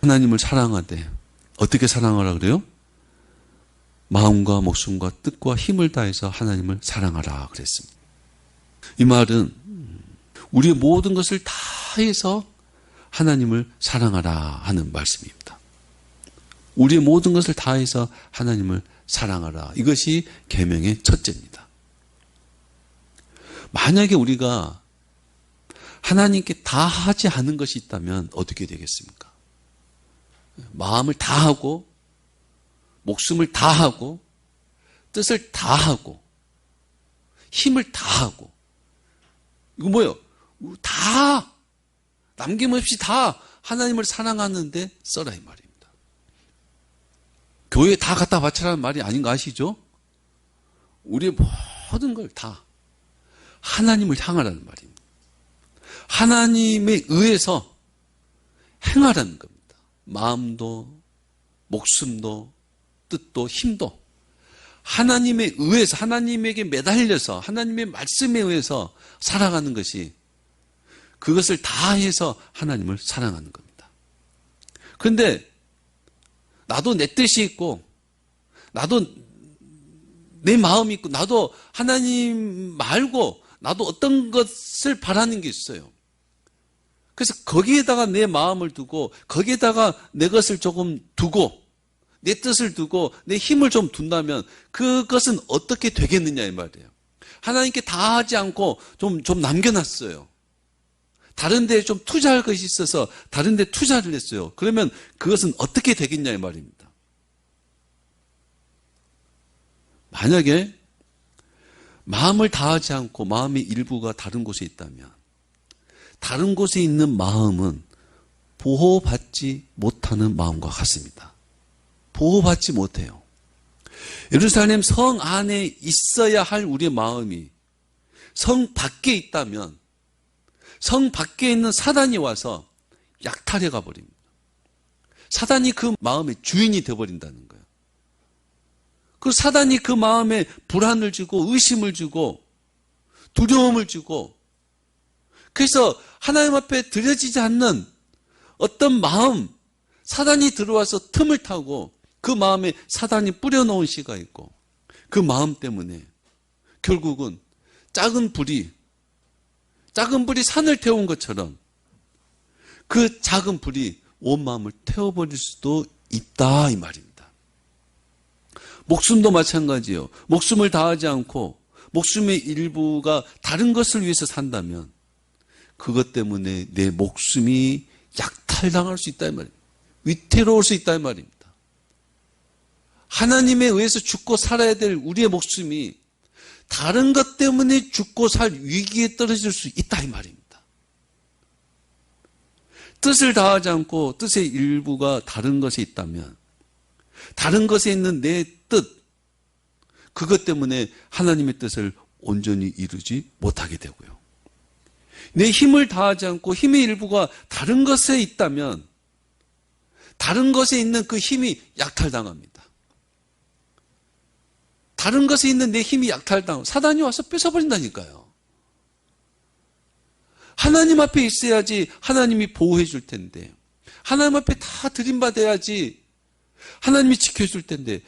하나님을 사랑하되 어떻게 사랑하라 그래요? 마음과 목숨과 뜻과 힘을 다해서 하나님을 사랑하라 그랬습니다. 이 말은 우리의 모든 것을 다해서 하나님을 사랑하라 하는 말씀입니다. 우리의 모든 것을 다해서 하나님을 사랑하라. 이것이 계명의 첫째입니다. 만약에 우리가 하나님께 다 하지 않은 것이 있다면 어떻게 되겠습니까? 마음을 다하고 목숨을 다하고 뜻을 다하고 힘을 다하고 이거 뭐예요? 다 남김없이 다 하나님을 사랑하는데 써라 이 말입니다. 교회에 다 갖다 바치라는 말이 아닌 거 아시죠? 우리의 모든 걸 다 하나님을 향하라는 말입니다. 하나님에 의해서 행하라는 겁니다. 마음도 목숨도 뜻도 힘도 하나님에 의해서 하나님에게 매달려서 하나님의 말씀에 의해서 살아가는 것이 그것을 다해서 하나님을 사랑하는 겁니다. 그런데 나도 내 뜻이 있고 나도 내 마음이 있고 나도 하나님 말고 나도 어떤 것을 바라는 게 있어요. 그래서 거기에다가 내 마음을 두고 거기에다가 내 것을 조금 두고 내 뜻을 두고 내 힘을 좀 둔다면 그것은 어떻게 되겠느냐 이 말이에요. 하나님께 다 하지 않고 좀 남겨놨어요. 다른 데에 좀 투자할 것이 있어서 다른 데 투자를 했어요. 그러면 그것은 어떻게 되겠냐 이 말입니다. 만약에 마음을 다하지 않고 마음의 일부가 다른 곳에 있다면 다른 곳에 있는 마음은 보호받지 못하는 마음과 같습니다. 보호받지 못해요. 예루살렘 성 안에 있어야 할 우리의 마음이 성 밖에 있다면 성 밖에 있는 사단이 와서 약탈해 가버립니다. 사단이 그 마음의 주인이 되어버린다는 거예요. 그 사단이 그 마음에 불안을 주고 의심을 주고 두려움을 주고 그래서 하나님 앞에 드려지지 않는 어떤 마음 사단이 들어와서 틈을 타고 그 마음에 사단이 뿌려놓은 씨가 있고 그 마음 때문에 결국은 작은 불이 산을 태운 것처럼 그 작은 불이 온 마음을 태워버릴 수도 있다 이 말입니다. 목숨도 마찬가지예요. 목숨을 다하지 않고 목숨의 일부가 다른 것을 위해서 산다면 그것 때문에 내 목숨이 약탈당할 수 있다 이 말입니다. 위태로울 수 있다 이 말입니다. 하나님에 의해서 죽고 살아야 될 우리의 목숨이 다른 것 때문에 죽고 살 위기에 떨어질 수 있다 이 말입니다. 뜻을 다하지 않고 뜻의 일부가 다른 것에 있다면 다른 것에 있는 내 뜻 그것 때문에 하나님의 뜻을 온전히 이루지 못하게 되고요. 내 힘을 다하지 않고 힘의 일부가 다른 것에 있다면 다른 것에 있는 그 힘이 약탈당합니다. 다른 것에 있는 내 힘이 약탈당하고 사단이 와서 뺏어버린다니까요. 하나님 앞에 있어야지 하나님이 보호해 줄 텐데 하나님 앞에 다 드림받아야지 하나님이 지켜줄 텐데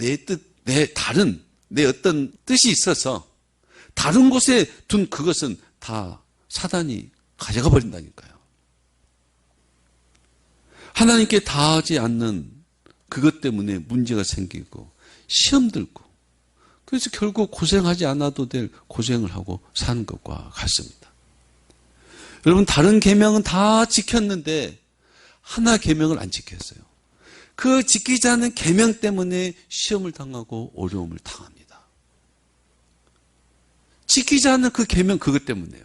내 뜻, 내 어떤 뜻이 있어서 다른 곳에 둔 그것은 다 사단이 가져가 버린다니까요. 하나님께 다하지 않는 그것 때문에 문제가 생기고 시험 들고 그래서 결국 고생하지 않아도 될 고생을 하고 사는 것과 같습니다. 여러분 다른 계명은 다 지켰는데 하나 계명을 안 지켰어요. 그 지키지 않은 계명 때문에 시험을 당하고 어려움을 당합니다. 지키지 않는 그 계명 그것 때문에요.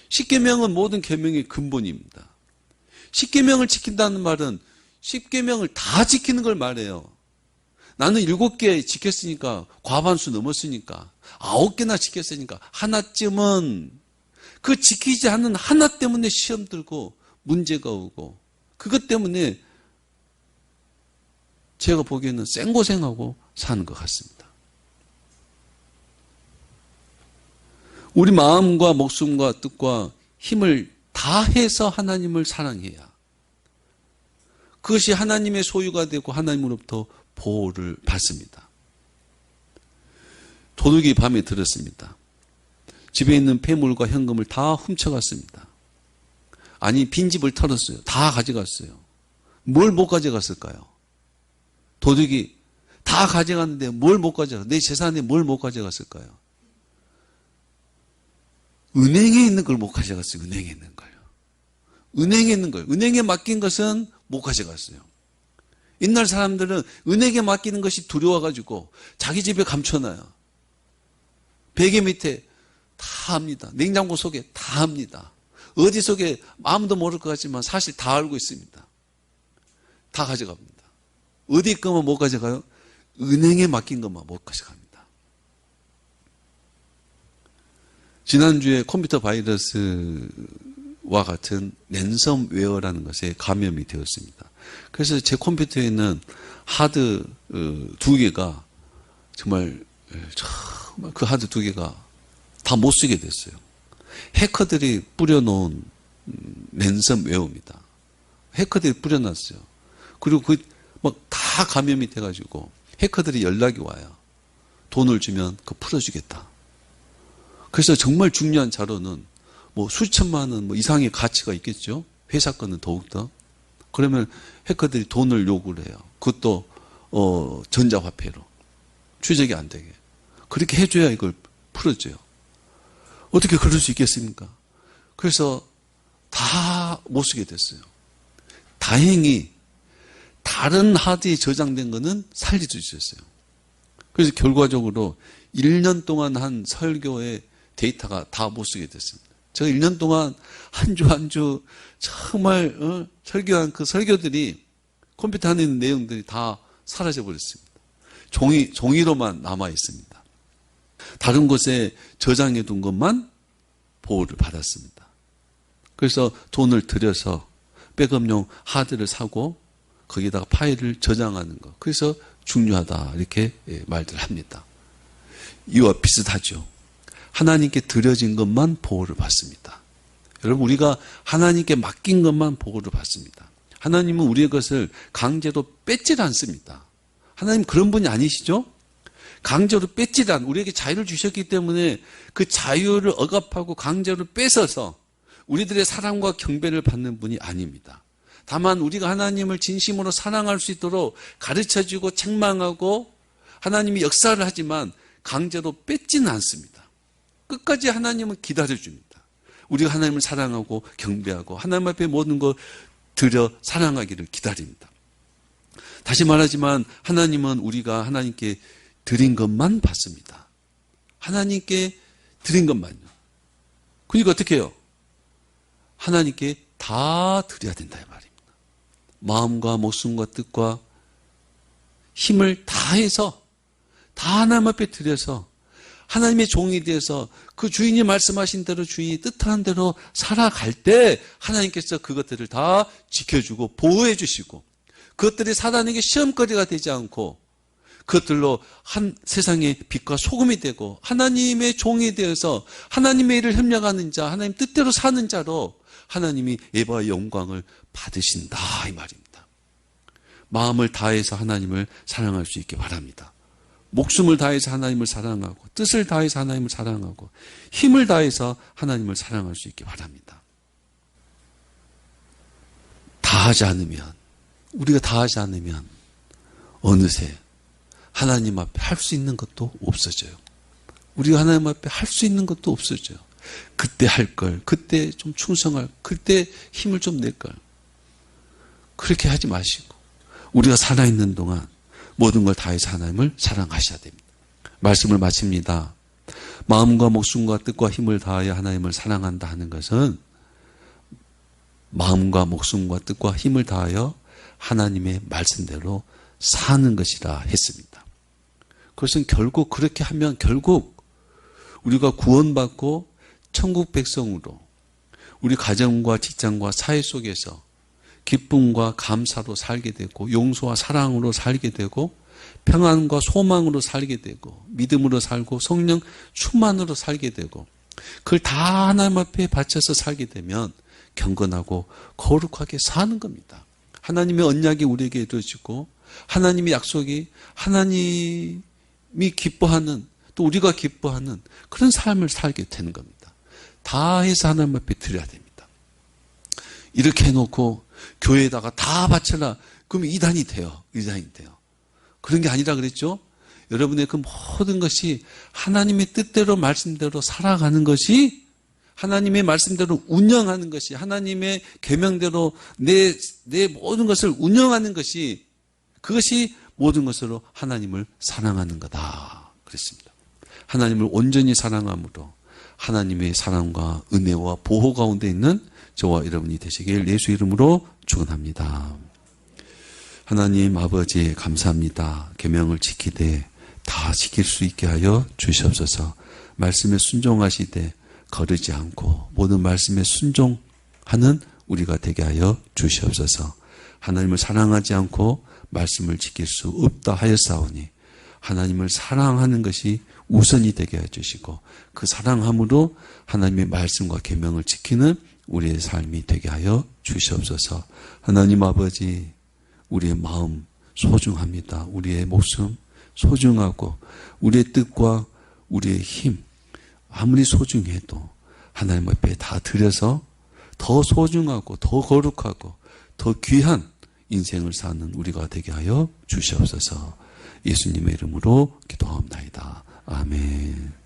십계명은 모든 계명의 근본입니다. 십계명을 지킨다는 말은 십계명을 다 지키는 걸 말해요. 나는 7개 지켰으니까 과반수 넘었으니까 9개나 지켰으니까 하나쯤은 그 지키지 않는 하나 때문에 시험 들고 문제가 오고 그것 때문에 제가 보기에는 생고생하고 사는 것 같습니다. 우리 마음과 목숨과 뜻과 힘을 다해서 하나님을 사랑해야 그것이 하나님의 소유가 되고 하나님으로부터 보호를 받습니다. 도둑이 밤에 들었습니다. 집에 있는 폐물과 현금을 다 훔쳐갔습니다. 아니, 빈집을 털었어요. 다 가져갔어요. 뭘 못 가져갔을까요? 도둑이 다 가져갔는데 뭘 못 가져갔어요? 내 재산에 뭘 못 가져갔을까요? 은행에 있는 걸 못 가져갔어요. 은행에 있는 걸. 은행에 있는 걸. 은행에 맡긴 것은 못 가져갔어요. 옛날 사람들은 은행에 맡기는 것이 두려워가지고 자기 집에 감춰놔요. 베개 밑에 다 합니다. 냉장고 속에 다 합니다. 어디 속에 아무도 모를 것 같지만 사실 다 알고 있습니다. 다 가져갑니다. 어디 것만 못 가져가요? 은행에 맡긴 것만 못 가져갑니다. 지난주에 컴퓨터 바이러스와 같은 랜섬웨어라는 것에 감염이 되었습니다. 그래서 제 컴퓨터에 있는 하드 2개가 정말 그 하드 2개가 다 못 쓰게 됐어요. 해커들이 뿌려놓은 랜섬웨어입니다. 해커들이 뿌려놨어요. 그리고 그 막 다 감염이 돼가지고 해커들이 연락이 와요. 돈을 주면 그거 풀어주겠다. 그래서 정말 중요한 자료는 뭐 수천만 원 뭐 이상의 가치가 있겠죠. 회사 거는 더욱더. 그러면 해커들이 돈을 요구를 해요. 그것도 전자화폐로 추적이 안 되게. 그렇게 해줘야 이걸 풀어줘요. 어떻게 그럴 수 있겠습니까? 그래서 다 못 쓰게 됐어요. 다행히 다른 하드에 저장된 거는 살릴 수 있었어요. 그래서 결과적으로 1년 동안 한 설교의 데이터가 다 못 쓰게 됐습니다. 제가 1년 동안 한 주 한 주 정말 설교한 그 설교들이 컴퓨터 안에 있는 내용들이 다 사라져 버렸습니다. 종이로만 남아 있습니다. 다른 곳에 저장해 둔 것만 보호를 받았습니다. 그래서 돈을 들여서 백업용 하드를 사고 거기다가 파일을 저장하는 것. 그래서 중요하다 이렇게 말들 합니다. 이와 비슷하죠. 하나님께 드려진 것만 보호를 받습니다. 여러분, 우리가 하나님께 맡긴 것만 보호를 받습니다. 하나님은 우리의 것을 강제로 뺏질 않습니다. 하나님 그런 분이 아니시죠? 강제로 뺏질 않, 우리에게 자유를 주셨기 때문에 그 자유를 억압하고 강제로 뺏어서 우리들의 사랑과 경배를 받는 분이 아닙니다. 다만 우리가 하나님을 진심으로 사랑할 수 있도록 가르쳐주고 책망하고 하나님이 역사를 하지만 강제로 뺏지는 않습니다. 끝까지 하나님은 기다려줍니다. 우리가 하나님을 사랑하고 경배하고 하나님 앞에 모든 것 드려 사랑하기를 기다립니다. 다시 말하지만 하나님은 우리가 하나님께 드린 것만 받습니다. 하나님께 드린 것만요. 그러니까 어떻게 해요? 하나님께 다 드려야 된다 이 말입니다. 마음과 목숨과 뜻과 힘을 다해서 다 하나님 앞에 드려서 하나님의 종이 되어서 그 주인이 말씀하신 대로 주인이 뜻하는 대로 살아갈 때 하나님께서 그것들을 다 지켜주고 보호해 주시고 그것들이 사단에게 시험거리가 되지 않고 그것들로 한 세상의 빛과 소금이 되고 하나님의 종이 되어서 하나님의 일을 협력하는 자, 하나님 뜻대로 사는 자로 하나님이 예배와 영광을 받으신다 이 말입니다. 마음을 다해서 하나님을 사랑할 수 있게 바랍니다. 목숨을 다해서 하나님을 사랑하고 뜻을 다해서 하나님을 사랑하고 힘을 다해서 하나님을 사랑할 수 있게 바랍니다. 다 하지 않으면 우리가 다 하지 않으면 어느새 하나님 앞에 할 수 있는 것도 없어져요. 우리가 하나님 앞에 할 수 있는 것도 없어져요. 그때 할 걸, 그때 좀 충성할, 그때 힘을 좀 낼 걸. 그렇게 하지 마시고 우리가 살아있는 동안 모든 걸 다해서 하나님을 사랑하셔야 됩니다. 말씀을 마칩니다. 마음과 목숨과 뜻과 힘을 다하여 하나님을 사랑한다 하는 것은 마음과 목숨과 뜻과 힘을 다하여 하나님의 말씀대로 사는 것이라 했습니다. 그것은 결국 그렇게 하면 결국 우리가 구원받고 천국 백성으로 우리 가정과 직장과 사회 속에서 기쁨과 감사로 살게 되고 용서와 사랑으로 살게 되고 평안과 소망으로 살게 되고 믿음으로 살고 성령 충만으로 살게 되고 그걸 다 하나님 앞에 바쳐서 살게 되면 경건하고 거룩하게 사는 겁니다. 하나님의 언약이 우리에게 이루어지고 하나님의 약속이 하나님이 기뻐하는 또 우리가 기뻐하는 그런 삶을 살게 되는 겁니다. 다 해서 하나님 앞에 드려야 됩니다. 이렇게 해놓고 교회에다가 다 바쳐라. 그럼 이단이 돼요. 이단이 돼요. 그런 게 아니라 그랬죠. 여러분의 그 모든 것이 하나님의 뜻대로 말씀대로 살아가는 것이 하나님의 말씀대로 운영하는 것이 하나님의 계명대로 내 모든 것을 운영하는 것이 그것이 모든 것으로 하나님을 사랑하는 거다. 그랬습니다. 하나님을 온전히 사랑함으로 하나님의 사랑과 은혜와 보호 가운데 있는 저와 여러분이 되시길 예수 이름으로 축원합니다. 하나님 아버지 감사합니다. 계명을 지키되 다 지킬 수 있게 하여 주시옵소서. 말씀에 순종하시되 거르지 않고 모든 말씀에 순종하는 우리가 되게 하여 주시옵소서. 하나님을 사랑하지 않고 말씀을 지킬 수 없다 하였사오니 하나님을 사랑하는 것이 우선이 되게 해주시고 그 사랑함으로 하나님의 말씀과 계명을 지키는 우리의 삶이 되게 하여 주시옵소서. 하나님 아버지 우리의 마음 소중합니다. 우리의 목숨 소중하고 우리의 뜻과 우리의 힘 아무리 소중해도 하나님 앞에 다 드려서 더 소중하고 더 거룩하고 더 귀한 인생을 사는 우리가 되게 하여 주시옵소서. 예수님의 이름으로 기도합니다. 아멘.